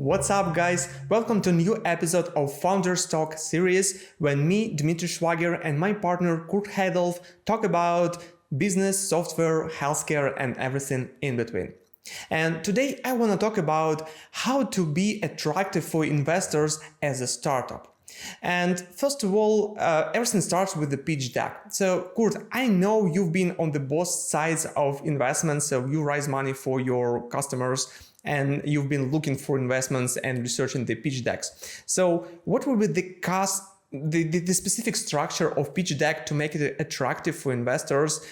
What's up, guys? Welcome to a new episode of Founders Talk series when me, Dmitry Shvager, and my partner Kurt Heidolph talk about business, software, healthcare, and everything in between. And today I want to talk about how to be attractive for investors as a startup. And first of all, everything starts with the pitch deck. So Kurt, I know you've been on the both sides of investments, so you raise money for your customers and you've been looking for investments and researching the pitch decks. So what will be the specific structure of pitch deck to make it attractive for investors?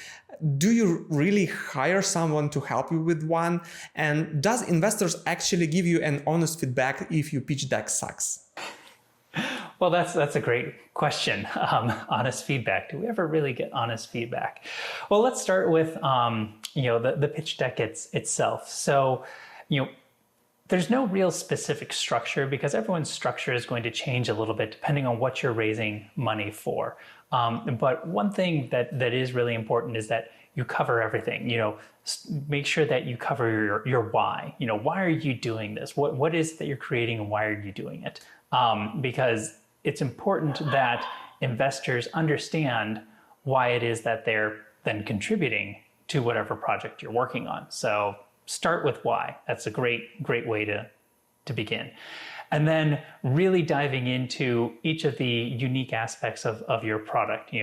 Do you really hire someone to help you with one? And does investors actually give you an honest feedback if your pitch deck sucks? Well, that's a great question. Honest feedback. Do we ever really get honest feedback? Well, let's start with the pitch deck itself. So, there's no real specific structure because everyone's structure is going to change a little bit depending on what you're raising money for. But one thing that is really important is that you cover everything. Make sure that you cover your why. Why are you doing this? What is that you're creating and why are you doing it? Because it's important that investors understand why it is that they're then contributing to whatever project you're working on. So start with why. That's a great way to begin. And then really diving into each of the unique aspects of your product,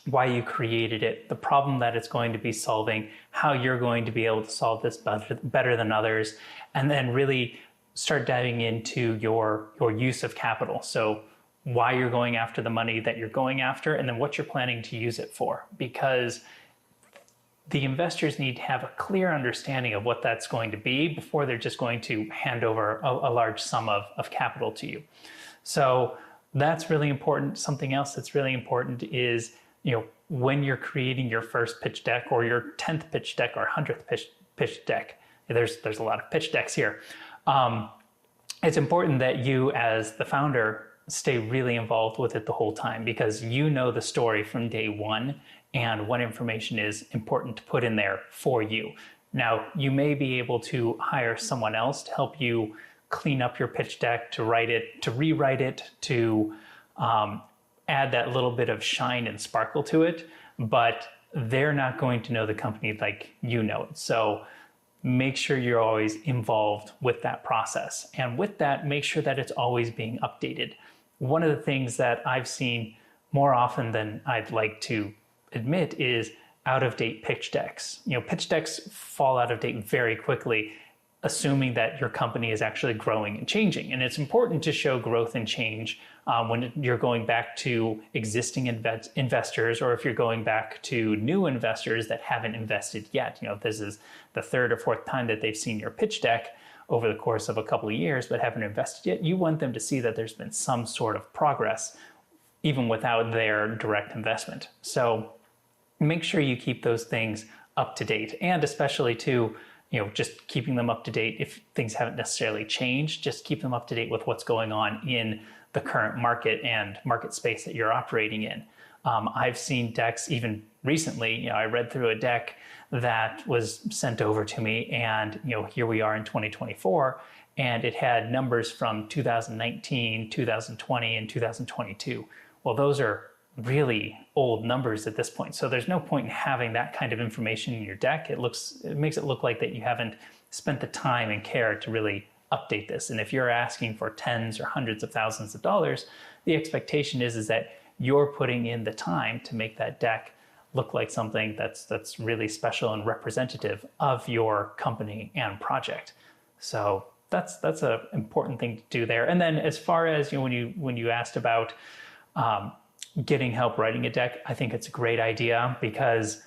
why you created it, the problem that it's going to be solving, how you're going to be able to solve this better than others, and then really start diving into your use of capital. So why you're going after the money that you're going after, and then what you're planning to use it for. Because the investors need to have a clear understanding of what that's going to be before they're just going to hand over a large sum of capital to you. So that's really important. Something else that's really important is, when you're creating your first pitch deck or your 10th pitch deck or 100th pitch deck, there's a lot of pitch decks here. It's important that you as the founder stay really involved with it the whole time because you know the story from day one and what information is important to put in there for you. Now, you may be able to hire someone else to help you clean up your pitch deck, to write it, to rewrite it, to add that little bit of shine and sparkle to it, but they're not going to know the company like you know it. So make sure you're always involved with that process. And with that, make sure that it's always being updated. One of the things that I've seen more often than I'd like to admit is out-of-date pitch decks. Pitch decks fall out of date very quickly, assuming that your company is actually growing and changing. And it's important to show growth and change when you're going back to existing investors, or if you're going back to new investors that haven't invested yet. This is the third or fourth time that they've seen your pitch deck over the course of a couple of years, but haven't invested yet. You want them to see that there's been some sort of progress, even without their direct investment. So make sure you keep those things up to date, and especially too, just keeping them up to date if things haven't necessarily changed, just keep them up to date with what's going on in the current market and market space that you're operating in. I've seen decks even recently. I read through a deck that was sent over to me, and here we are in 2024, and it had numbers from 2019, 2020, and 2022. Well, those are really old numbers at this point. So there's no point in having that kind of information in your deck. It makes it look like that you haven't spent the time and care to really update this. And if you're asking for tens or hundreds of thousands of dollars, the expectation is that you're putting in the time to make that deck look like something that's really special and representative of your company and project. So that's an important thing to do there. And then as far as when you asked about getting help writing a deck, I think it's a great idea because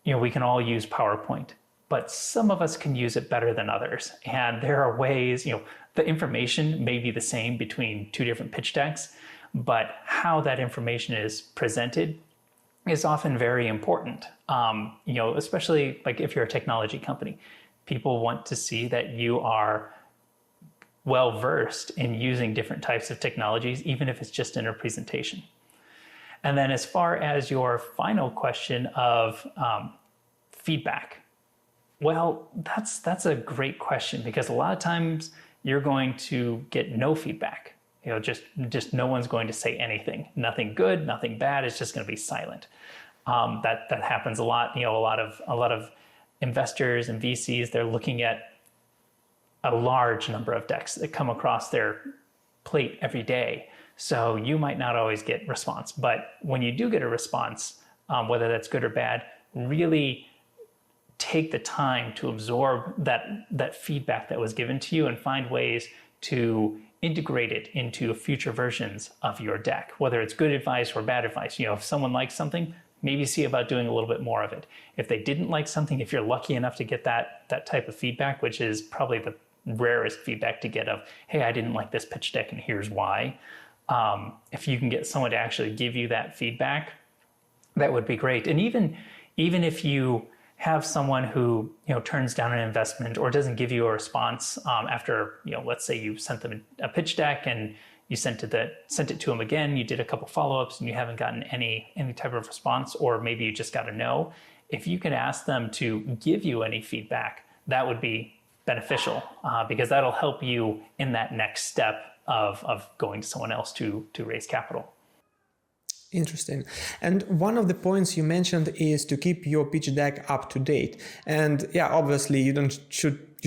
we can all use PowerPoint, but some of us can use it better than others. And there are ways, the information may be the same between two different pitch decks, but how that information is presented is often very important. Especially like if you're a technology company, people want to see that you are well versed in using different types of technologies, even if it's just in a presentation. And then as far as your final question of feedback, well, that's a great question because a lot of times you're going to get no feedback. Just no one's going to say anything. Nothing good, nothing bad. It's just going to be silent. That happens a lot. A lot of investors and VCs, they're looking at a large number of decks that come across their plate every day. So you might not always get response, but when you do get a response, whether that's good or bad, really take the time to absorb that feedback that was given to you and find ways to integrate it into future versions of your deck, whether it's good advice or bad advice. If someone likes something, maybe see about doing a little bit more of it. If they didn't like something, if you're lucky enough to get that type of feedback, which is probably the rarest feedback to get of, hey, I didn't like this pitch deck and here's why. If you can get someone to actually give you that feedback, that would be great. And even if you have someone who turns down an investment or doesn't give you a response after let's say you sent them a pitch deck and you sent it to them again, you did a couple follow-ups and you haven't gotten any type of response, or maybe you just got a no. If you could ask them to give you any feedback, that would be beneficial because that'll help you in that next step of going to someone else to raise capital. Interesting. And one of the points you mentioned is to keep your pitch deck up to date. And yeah, obviously you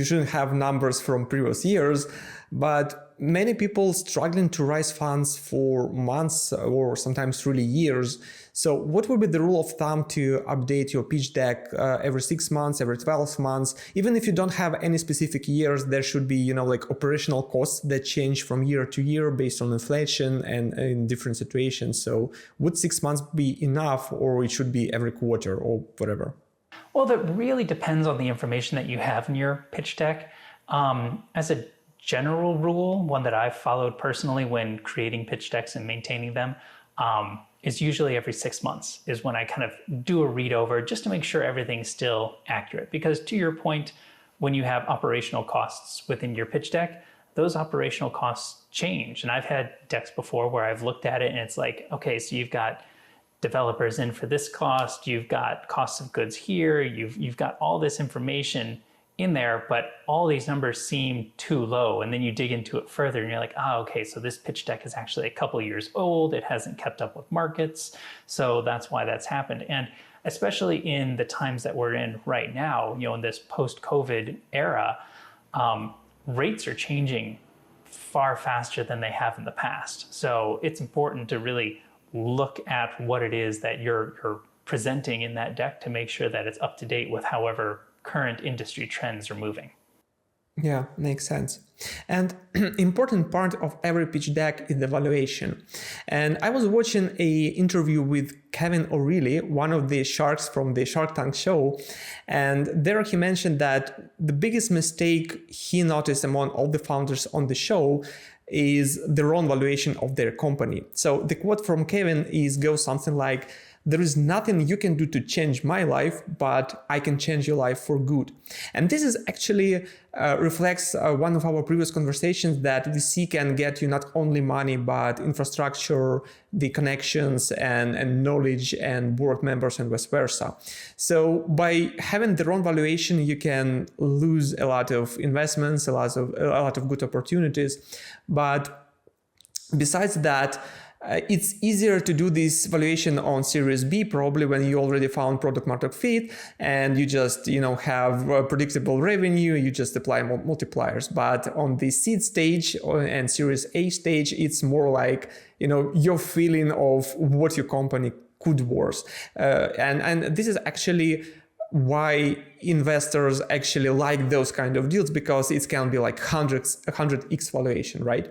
shouldn't have numbers from previous years, but many people struggling to raise funds for months or sometimes really years. So what would be the rule of thumb to update your pitch deck every 6 months, every 12 months? Even if you don't have any specific years, there should be, operational costs that change from year to year based on inflation and in different situations. So would 6 months be enough, or it should be every quarter or whatever? Well, that really depends on the information that you have in your pitch deck. As a general rule, one that I've followed personally when creating pitch decks and maintaining them, is usually every 6 months is when I kind of do a read over just to make sure everything's still accurate. Because to your point, when you have operational costs within your pitch deck, those operational costs change. And I've had decks before where I've looked at it and it's like, okay, so you've got developers in for this cost, you've got costs of goods here, you've got all this information in there, but all these numbers seem too low. And then you dig into it further and you're like, okay, so this pitch deck is actually a couple years old. It hasn't kept up with markets. So that's why that's happened. And especially in the times that we're in right now, in this post-COVID era, rates are changing far faster than they have in the past. So it's important to really look at what it is that you're presenting in that deck to make sure that it's up to date with however current industry trends are moving. Yeah, makes sense. And important part of every pitch deck is the valuation. And I was watching a interview with Kevin O'Reilly, one of the sharks from the Shark Tank show. And there he mentioned that the biggest mistake he noticed among all the founders on the show is the wrong valuation of their company. So the quote from Kevin goes something like, "There is nothing you can do to change my life, but I can change your life for good." And this is actually reflects one of our previous conversations that VC can get you not only money, but infrastructure, the connections and knowledge and board members and vice versa. So by having the wrong valuation, you can lose a lot of investments, a lot of good opportunities. But besides that, it's easier to do this valuation on Series B, probably when you already found product market fit and you just, have predictable revenue, you just apply multipliers. But on the seed stage and Series A stage, it's more like, your feeling of what your company could worth. And this is actually why investors actually like those kind of deals, because it can be like 100x valuation, right?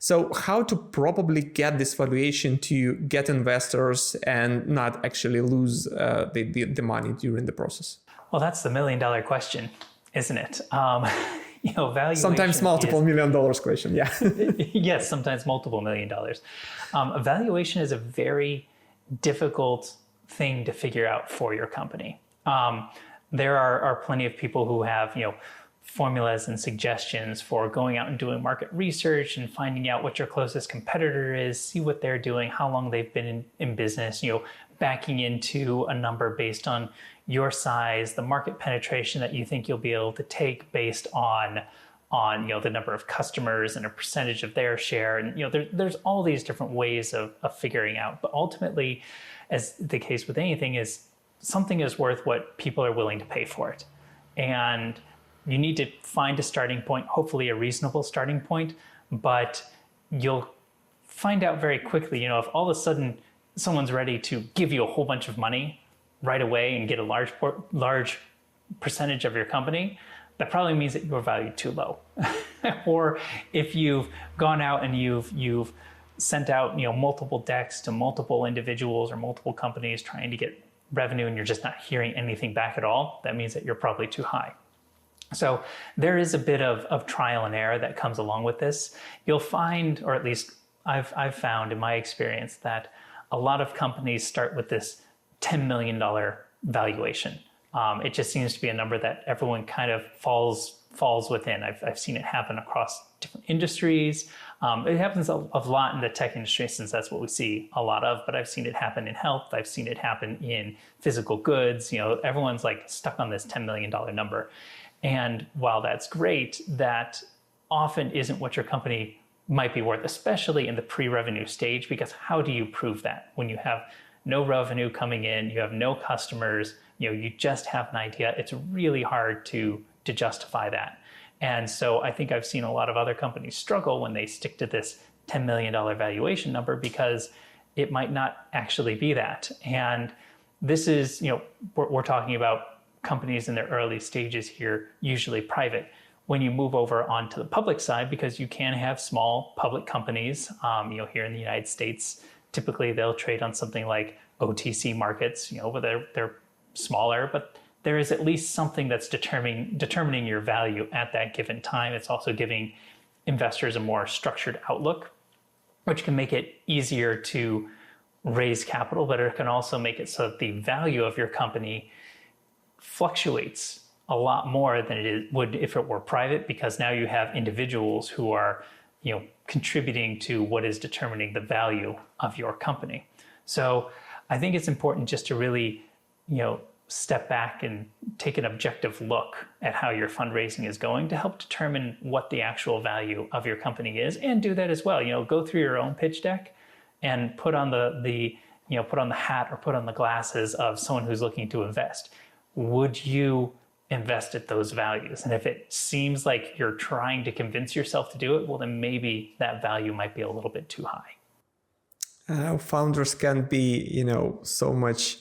So how to probably get this valuation to get investors and not actually lose the money during the process? Well, that's the $1 million question, isn't it? Valuation sometimes multiple $1 million question, yeah. Yes, sometimes multiple $1 million. Valuation is a very difficult thing to figure out for your company. There are plenty of people who have, formulas and suggestions for going out and doing market research and finding out what your closest competitor is, see what they're doing, how long they've been in business, backing into a number based on your size, the market penetration that you think you'll be able to take based on on, the number of customers and a percentage of their share. And, there's all these different ways of figuring out. But ultimately, as the case with anything, is something is worth what people are willing to pay for it. And you need to find a starting point, hopefully a reasonable starting point, but you'll find out very quickly, if all of a sudden someone's ready to give you a whole bunch of money right away and get a large percentage of your company, that probably means that you're valued too low. Or if you've gone out and you've sent out, multiple decks to multiple individuals or multiple companies trying to get revenue and you're just not hearing anything back at all, that means that you're probably too high. So there is a bit of trial and error that comes along with this. You'll find, or at least I've found in my experience, that a lot of companies start with this $10 million valuation. It just seems to be a number that everyone kind of falls within. I've seen it happen across different industries. It happens a lot in the tech industry, since that's what we see a lot of, but I've seen it happen in health. I've seen it happen in physical goods. Everyone's like stuck on this $10 million number. And while that's great, that often isn't what your company might be worth, especially in the pre-revenue stage, because how do you prove that when you have no revenue coming in, you have no customers, you just have an idea? It's really hard to justify that. And so I think I've seen a lot of other companies struggle when they stick to this $10 million valuation number, because it might not actually be that. And this is, we're talking about companies in their early stages here, usually private. When you move over onto the public side, because you can have small public companies, here in the United States, typically they'll trade on something like OTC markets, where they're smaller, but there is at least something that's determining your value at that given time. It's also giving investors a more structured outlook, which can make it easier to raise capital, but it can also make it so that the value of your company fluctuates a lot more than it would if it were private, because now you have individuals who are, contributing to what is determining the value of your company. So I think it's important just to really, step back and take an objective look at how your fundraising is going to help determine what the actual value of your company is, and do that as well. Go through your own pitch deck and put on put on the hat or put on the glasses of someone who's looking to invest. Would you invest at those values? And if it seems like you're trying to convince yourself to do it, well, then maybe that value might be a little bit too high. Founders can be, so much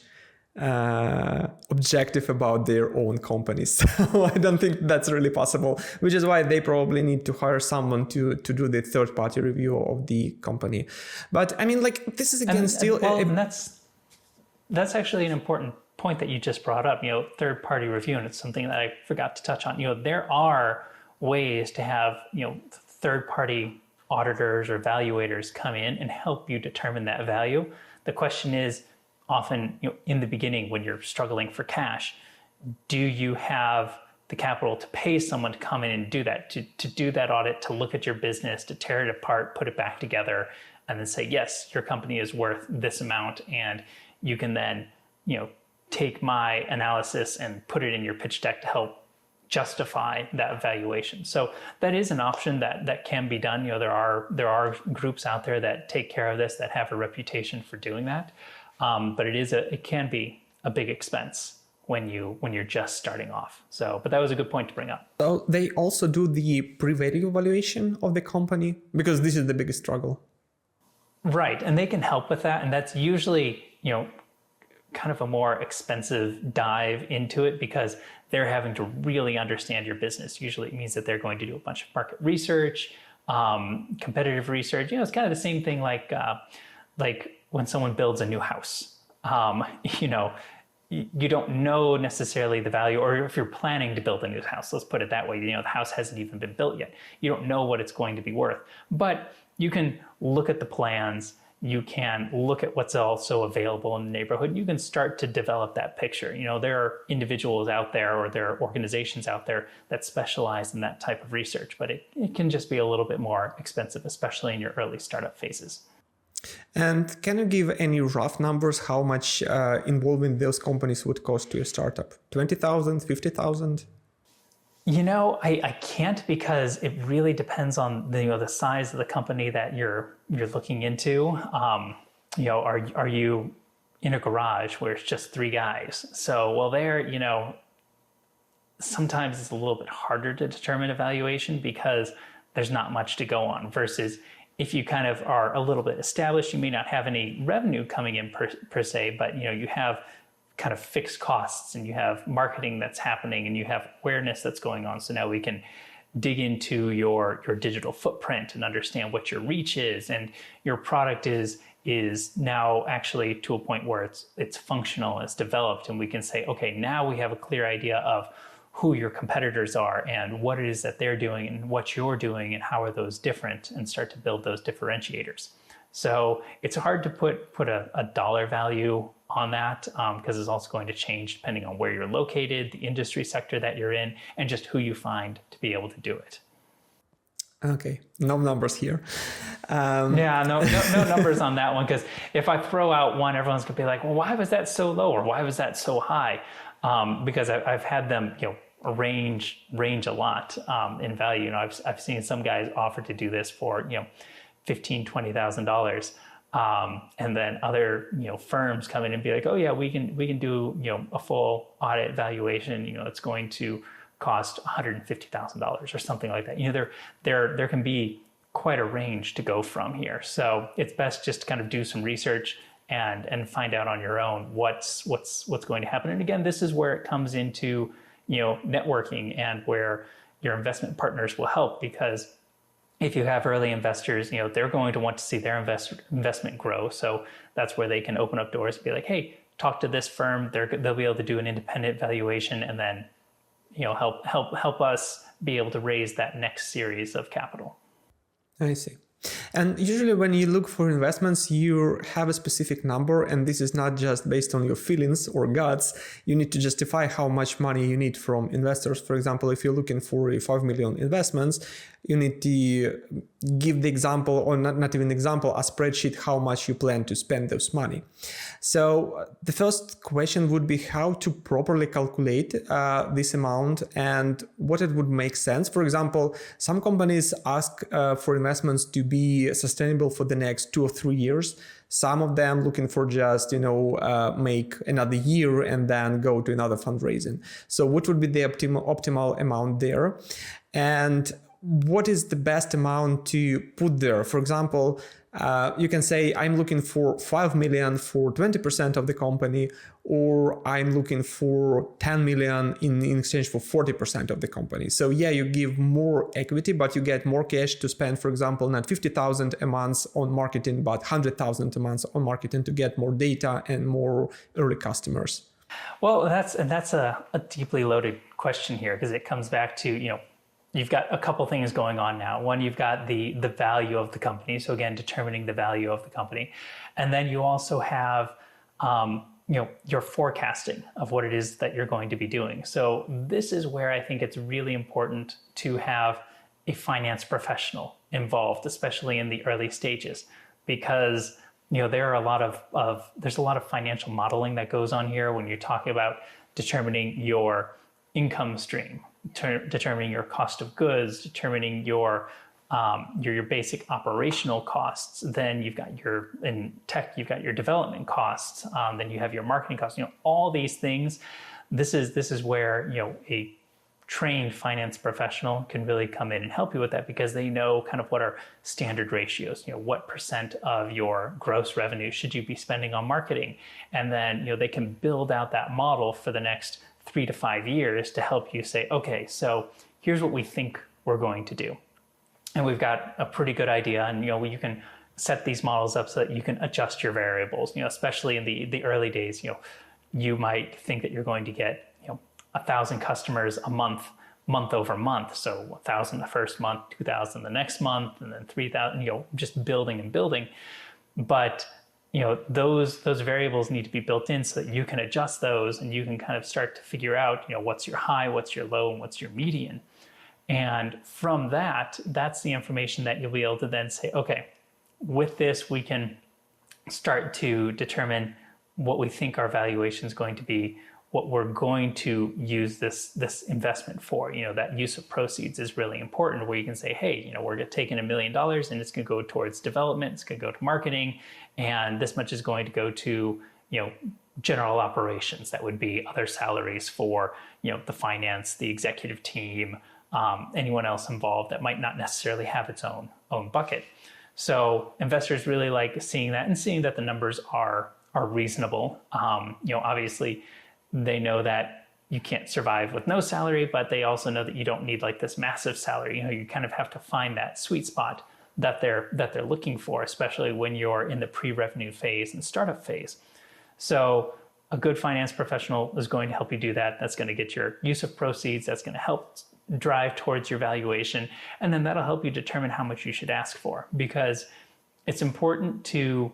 objective about their own companies. So I don't think that's really possible, which is why they probably need to hire someone to do the third-party review of the company. But I mean, this is again and that's actually an important point that you just brought up, third-party review, and it's something that I forgot to touch on. There are ways to have, third-party auditors or evaluators come in and help you determine that value. The question is, often, in the beginning, when you're struggling for cash, do you have the capital to pay someone to come in and do that, to do that audit, to look at your business, to tear it apart, put it back together, and then say, yes, your company is worth this amount, and you can then, take my analysis and put it in your pitch deck to help justify that valuation. So that is an option that can be done. There are groups out there that take care of this, that have a reputation for doing that. But it can be a big expense when you're just starting off. So, but that was a good point to bring up. So they also do the pre-value valuation of the company, because this is the biggest struggle. Right, and they can help with that, and that's usually, kind of a more expensive dive into it, because they're having to really understand your business. Usually it means that they're going to do a bunch of market research, competitive research. It's kind of the same thing like when someone builds a new house. You don't know necessarily the value, or if you're planning to build a new house, let's put it that way, the house hasn't even been built yet. You don't know what it's going to be worth, but you can look at the plans. You can look at what's also available in the neighborhood. You can start to develop that picture. There are individuals out there, or there are organizations out there that specialize in that type of research, but it can just be a little bit more expensive, especially in your early startup phases. And can you give any rough numbers how much involving those companies would cost to a startup? 20,000, 50,000? I can't because it really depends on the size of the company that you're looking into. Are you in a garage where it's just three guys? So, well, there, sometimes it's a little bit harder to determine a valuation because there's not much to go on versus if you kind of are a little bit established, you may not have any revenue coming in per se, but you have kind of fixed costs and you have marketing that's happening and you have awareness that's going on. So now we can dig into your digital footprint and understand what your reach is, and your product is now actually to a point where it's functional, it's developed, and we can say, okay, now we have a clear idea of who your competitors are and what it is that they're doing and what you're doing and how are those different, and start to build those differentiators. So it's hard to put a dollar value on that because it's also going to change depending on where you're located, the industry sector that you're in, and just who you find to be able to do it. Okay, no numbers here. Yeah, no numbers on that one, because if I throw out one, everyone's gonna be like, well, why was that so low, or why was that so high? Because I've had them, range a lot in value. I've seen some guys offer to do this for $15,000-$20,000. And then other firms come in and be like, oh yeah, we can do a full audit valuation. It's going to cost $150,000 or something like that. There can be quite a range to go from here. So it's best just to kind of do some research and find out on your own what's going to happen. And again, this is where it comes into networking and where your investment partners will help, because if you have early investors, they're going to want to see their investment grow. So that's where they can open up doors and be like, hey, talk to this firm. They'll be able to do an independent valuation and then, help us be able to raise that next series of capital. I see. And usually when you look for investments, you have a specific number, and this is not just based on your feelings or guts. You need to justify how much money you need from investors. For example, if you're looking for a 5 million investments, you need to give the example, or not even example, a spreadsheet how much you plan to spend those money. So the first question would be how to properly calculate this amount and what it would make sense. For example, some companies ask for investments to be sustainable for the next 2 or 3 years. Some of them looking for just, make another year and then go to another fundraising. So what would be the optimal amount there? And what is the best amount to put there? For example, you can say, I'm looking for 5 million for 20% of the company, or I'm looking for 10 million in exchange for 40% of the company. So yeah, you give more equity, but you get more cash to spend, for example, not 50,000 a month on marketing, but 100,000 a month on marketing to get more data and more early customers. Well, that's a deeply loaded question here, because it comes back to, you've got a couple things going on now. One, you've got the value of the company. So again, determining the value of the company. And then you also have, your forecasting of what it is that you're going to be doing. So this is where I think it's really important to have a finance professional involved, especially in the early stages, because there are there's a lot of financial modeling that goes on here when you're talking about determining your income stream, determining your cost of goods, determining your basic operational costs. Then you've got in tech, you've got your development costs. Then you have your marketing costs. All these things. This is where a trained finance professional can really come in and help you with that, because they know kind of what are standard ratios. What percent of your gross revenue should you be spending on marketing, and then they can build out that model for the next 3 to 5 years to help you say, okay, so here's what we think we're going to do. And we've got a pretty good idea, and you can set these models up so that you can adjust your variables. Especially in the early days, you might think that you're going to get 1,000 customers a month over month. So 1,000 the first month, 2,000 the next month, and then 3,000. Just building and building. But those variables need to be built in so that you can adjust those, and you can kind of start to figure out what's your high, what's your low, and what's your median. And from that's the information that you'll be able to then say, okay, with this, we can start to determine what we think our valuation is going to be, what we're going to use this investment for. That use of proceeds is really important, where you can say, hey, we're taking $1 million and it's going to go towards development, it's going to go to marketing, and this much is going to go to general operations. That would be other salaries for the finance, the executive team, anyone else involved that might not necessarily have its own bucket. So investors really like seeing that, and seeing that the numbers are reasonable. Obviously they know that you can't survive with no salary, but they also know that you don't need like this massive salary. You kind of have to find that sweet spot that they're looking for, especially when you're in the pre-revenue phase and startup phase. So a good finance professional is going to help you do that. That's going to get your use of proceeds. That's going to help drive towards your valuation. And then that'll help you determine how much you should ask for, because it's important to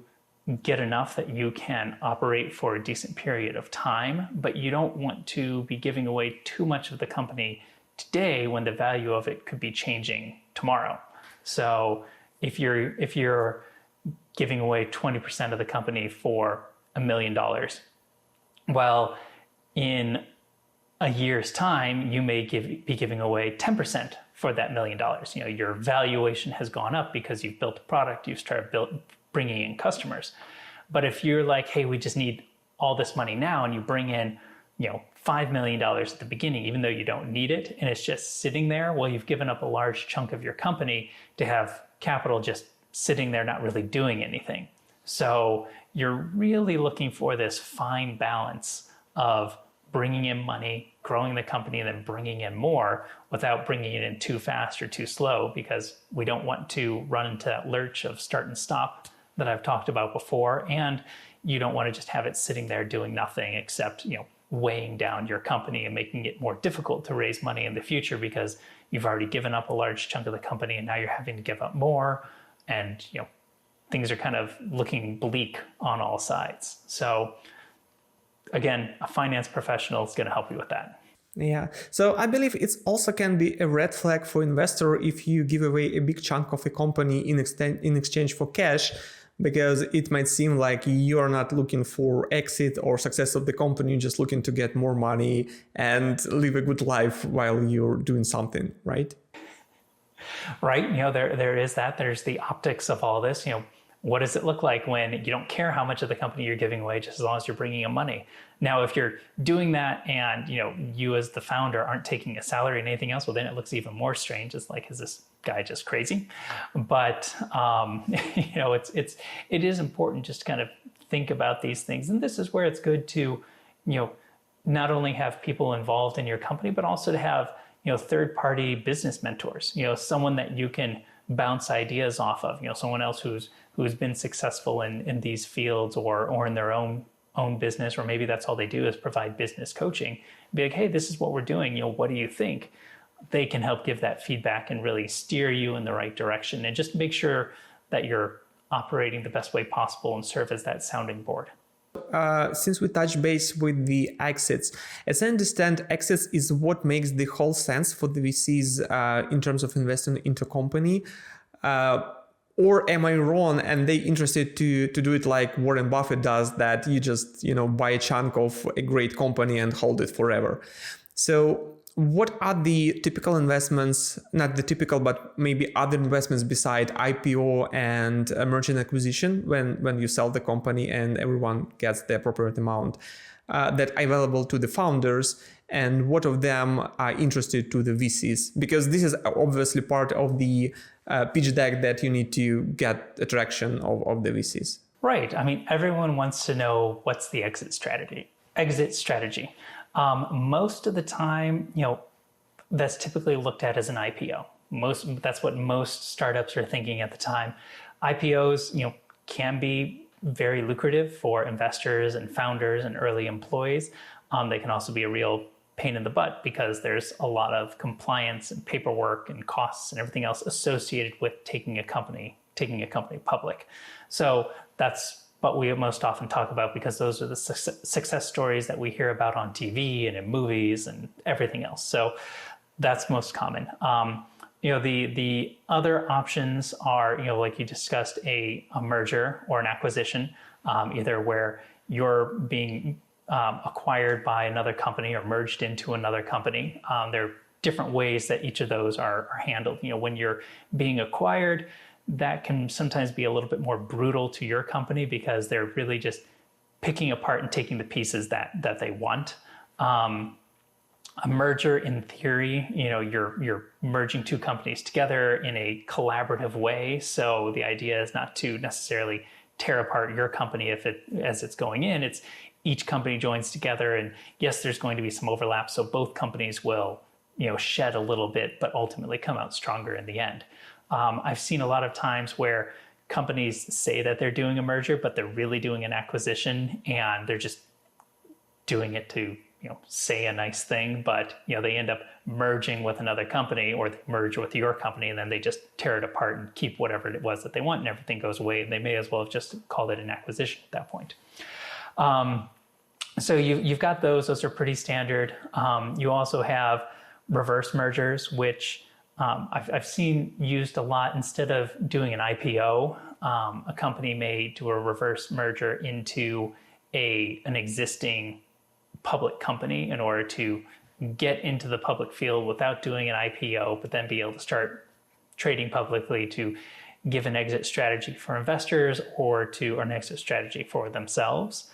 get enough that you can operate for a decent period of time, but you don't want to be giving away too much of the company today when the value of it could be changing tomorrow. So if you're giving away 20% of the company for $1 million, well, in a year's time, you may be giving away 10% for that $1 million. Your valuation has gone up because you've built a product, you've started bringing in customers. But if you're like, hey, we just need all this money now, and you bring in, $5 million at the beginning, even though you don't need it, and it's just sitting there, well, you've given up a large chunk of your company to have capital just sitting there, not really doing anything. So you're really looking for this fine balance of bringing in money, growing the company, and then bringing in more without bringing it in too fast or too slow, because we don't want to run into that lurch of start and stop that I've talked about before. And you don't want to just have it sitting there doing nothing except, weighing down your company and making it more difficult to raise money in the future, because you've already given up a large chunk of the company and now you're having to give up more. And, things are kind of looking bleak on all sides. So again, a finance professional is going to help you with that. Yeah. So I believe it also can be a red flag for investor if you give away a big chunk of a company in exchange for cash, because it might seem like you're not looking for exit or success of the company, you're just looking to get more money and live a good life while you're doing something, right? Right. There is that. There's the optics of all this. What does it look like when you don't care how much of the company you're giving away, just as long as you're bringing in money? Now, if you're doing that and, you as the founder aren't taking a salary and anything else, well, then it looks even more strange. It's like, is this guy just crazy? But, it is important just to kind of think about these things. And this is where it's good to, not only have people involved in your company, but also to have, third-party business mentors, someone that you can bounce ideas off of, someone else who's been successful in these fields or in their own business, or maybe that's all they do is provide business coaching. Be like, hey, this is what we're doing. What do you think? They can help give that feedback and really steer you in the right direction, and just make sure that you're operating the best way possible and serve as that sounding board. Since we touched base with the exits, as I understand, exits is what makes the whole sense for the VCs in terms of investing into a company. Or am I wrong and they interested to do it like Warren Buffett does, that you just, buy a chunk of a great company and hold it forever? So what are the typical investments, not the typical, but maybe other investments beside IPO and merchant acquisition when you sell the company and everyone gets the appropriate amount that are available to the founders, and what of them are interested to the VCs? Because this is obviously part of the pitch deck that you need to get attraction of the VCs. Right. I mean, everyone wants to know what's the exit strategy. Most of the time, that's typically looked at as an IPO. That's what most startups are thinking at the time. IPOs, can be very lucrative for investors and founders and early employees. They can also be a real pain in the butt because there's a lot of compliance and paperwork and costs and everything else associated with taking a company public. So that's what we most often talk about, because those are the success stories that we hear about on TV and in movies and everything else. So that's most common. The other options are, like you discussed, a merger or an acquisition, either where you're being acquired by another company or merged into another company. There are different ways that each of those are handled. When you're being acquired, that can sometimes be a little bit more brutal to your company because they're really just picking apart and taking the pieces that they want. A merger, in theory, you're merging two companies together in a collaborative way. So the idea is not to necessarily tear apart your company as it's going in. It's each company joins together, and yes, there's going to be some overlap. So both companies will, shed a little bit, but ultimately come out stronger in the end. I've seen a lot of times where companies say that they're doing a merger, but they're really doing an acquisition, and they're just doing it to, say a nice thing, but, they end up merging with another company, or they merge with your company, and then they just tear it apart and keep whatever it was that they want, and everything goes away. And they may as well have just called it an acquisition at that point. So you've got those are pretty standard. You also have reverse mergers, which I've seen used a lot. Instead of doing an IPO, a company may do a reverse merger into an existing public company in order to get into the public field without doing an IPO, but then be able to start trading publicly to give an exit strategy for investors or an exit strategy for themselves.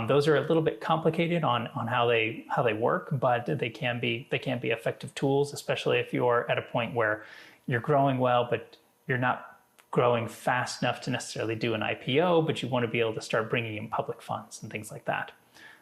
Those are a little bit complicated on how they work, but they can be effective tools, especially if you're at a point where you're growing well, but you're not growing fast enough to necessarily do an IPO, but you want to be able to start bringing in public funds and things like that.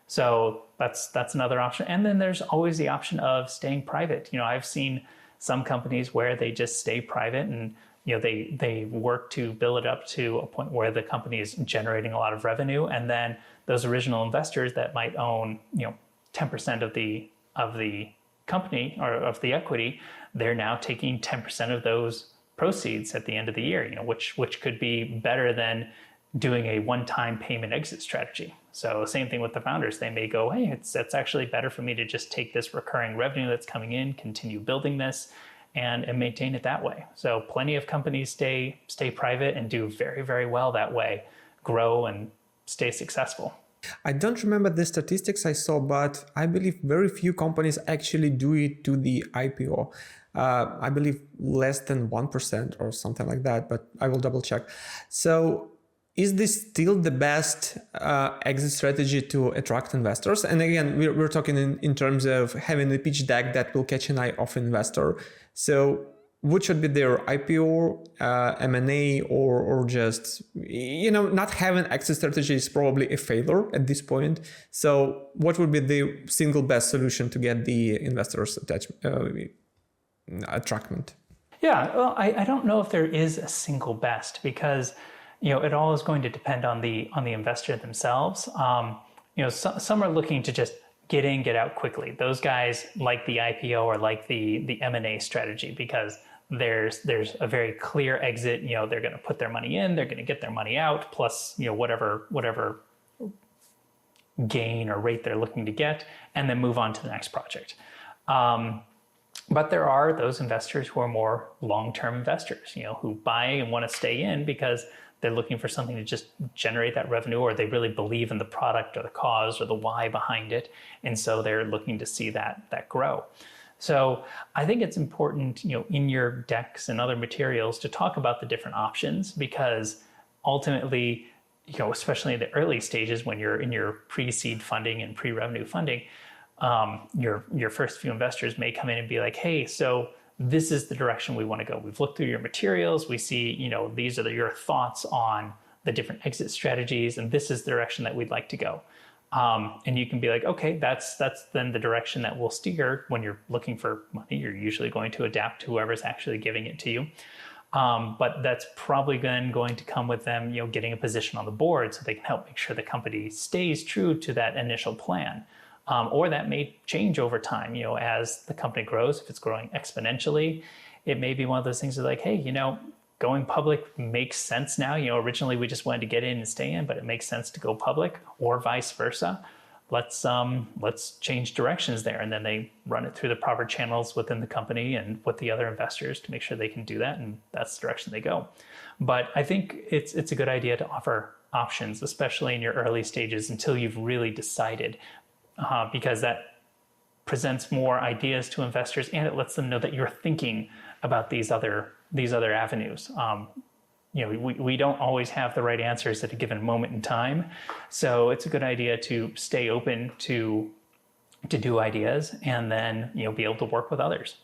So that's another option. And then there's always the option of staying private. I've seen some companies where they just stay private, and they work to build it up to a point where the company is generating a lot of revenue, and then those original investors that might own 10% of the company or of the equity, they're now taking 10% of those proceeds at the end of the year, which could be better than doing a one-time payment exit strategy. So same thing with the founders. They may go, hey, it's actually better for me to just take this recurring revenue that's coming in, continue building this, and maintain it that way. So plenty of companies stay private and do very, very well that way, grow and stay successful. I don't remember the statistics I saw, but I believe very few companies actually do it to the IPO. I believe less than 1% or something like that, but I will double check. So is this still the best exit strategy to attract investors? And again, we're talking in terms of having a pitch deck that will catch an eye of an investor. So what should be their IPO, M&A, or just, not having exit strategy is probably a failure at this point. So what would be the single best solution to get the investors' attractment? Yeah, well, I don't know if there is a single best, because it all is going to depend on the investor themselves. Some are looking to just get in, get out quickly. Those guys like the IPO or like the M&A strategy because there's a very clear exit. They're going to put their money in, they're going to get their money out, plus whatever gain or rate they're looking to get, and then move on to the next project. But there are those investors who are more long-term investors, who buy and want to stay in because they're looking for something to just generate that revenue, or they really believe in the product or the cause or the why behind it. And so they're looking to see that grow. So I think it's important, in your decks and other materials to talk about the different options, because ultimately, especially in the early stages when you're in your pre-seed funding and pre-revenue funding, your first few investors may come in and be like, hey, so this is the direction we want to go. We've looked through your materials. We see, these are your thoughts on the different exit strategies, and this is the direction that we'd like to go. And you can be like, okay, that's then the direction that we'll steer. When you're looking for money, you're usually going to adapt to whoever's actually giving it to you. But that's probably then going to come with them, getting a position on the board so they can help make sure the company stays true to that initial plan. Or that may change over time, as the company grows. If it's growing exponentially, it may be one of those things that like, hey, going public makes sense now. Originally we just wanted to get in and stay in, but it makes sense to go public, or vice versa. let's change directions there. And then they run it through the proper channels within the company and with the other investors to make sure they can do that. And that's the direction they go. But I think it's a good idea to offer options, especially in your early stages until you've really decided, because that presents more ideas to investors and it lets them know that you're thinking about these other avenues. We don't always have the right answers at a given moment in time. So it's a good idea to stay open to do ideas and then, be able to work with others.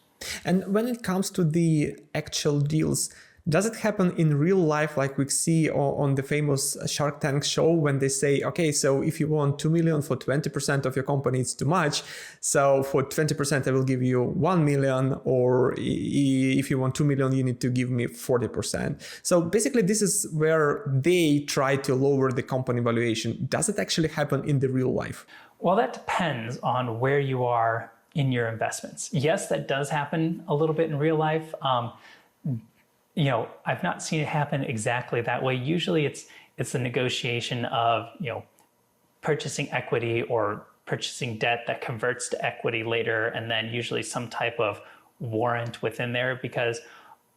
And when it comes to the actual deals, does it happen in real life like we see on the famous Shark Tank show when they say, okay, so if you want 2 million for 20% of your company, it's too much. So for 20%, I will give you 1 million, or if you want 2 million, you need to give me 40%. So basically this is where they try to lower the company valuation. Does it actually happen in the real life? Well, that depends on where you are in your investments. Yes, that does happen a little bit in real life. I've not seen it happen exactly that way. Usually it's the negotiation of, purchasing equity or purchasing debt that converts to equity later, and then usually some type of warrant within there, because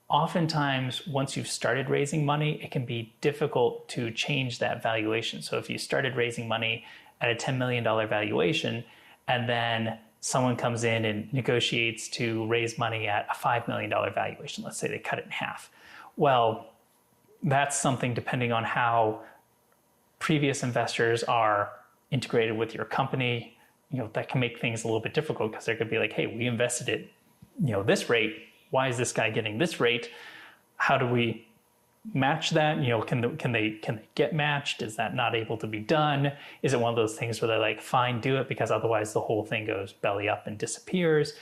oftentimes once you've started raising money, it can be difficult to change that valuation. So if you started raising money at a $10 million valuation and then someone comes in and negotiates to raise money at a $5 million valuation. Let's say they cut it in half. Well, that's something, depending on how previous investors are integrated with your company, that can make things a little bit difficult, because they're going to be like, hey, we invested at, this rate. Why is this guy getting this rate? How do we match that? Can they get matched? Is that not able to be done? Is it one of those things where they're like, fine, do it, because otherwise the whole thing goes belly up and disappears?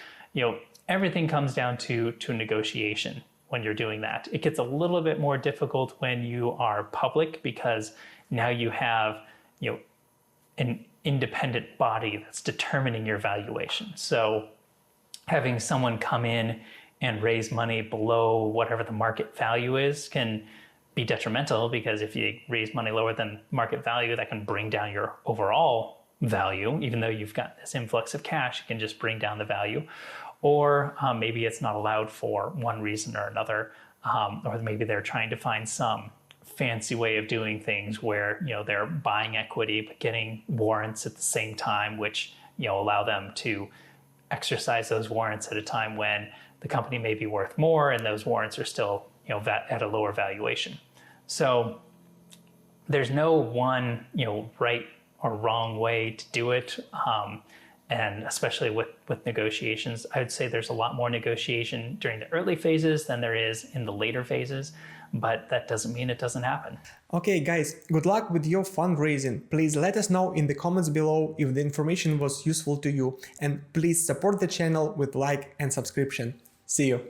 Everything comes down to negotiation when you're doing that. It gets a little bit more difficult when you are public, because now you have, an independent body that's determining your valuation. So having someone come in and raise money below whatever the market value is can be detrimental, because if you raise money lower than market value, that can bring down your overall value. Even though you've got this influx of cash, it can just bring down the value. Or maybe it's not allowed for one reason or another, or maybe they're trying to find some fancy way of doing things where they're buying equity but getting warrants at the same time, which allow them to exercise those warrants at a time when the company may be worth more and those warrants are still at a lower valuation. So there's no one right or wrong way to do it. And especially with negotiations, I would say there's a lot more negotiation during the early phases than there is in the later phases, but that doesn't mean it doesn't happen. Okay, guys, good luck with your fundraising. Please let us know in the comments below if the information was useful to you, and please support the channel with like and subscription. See you.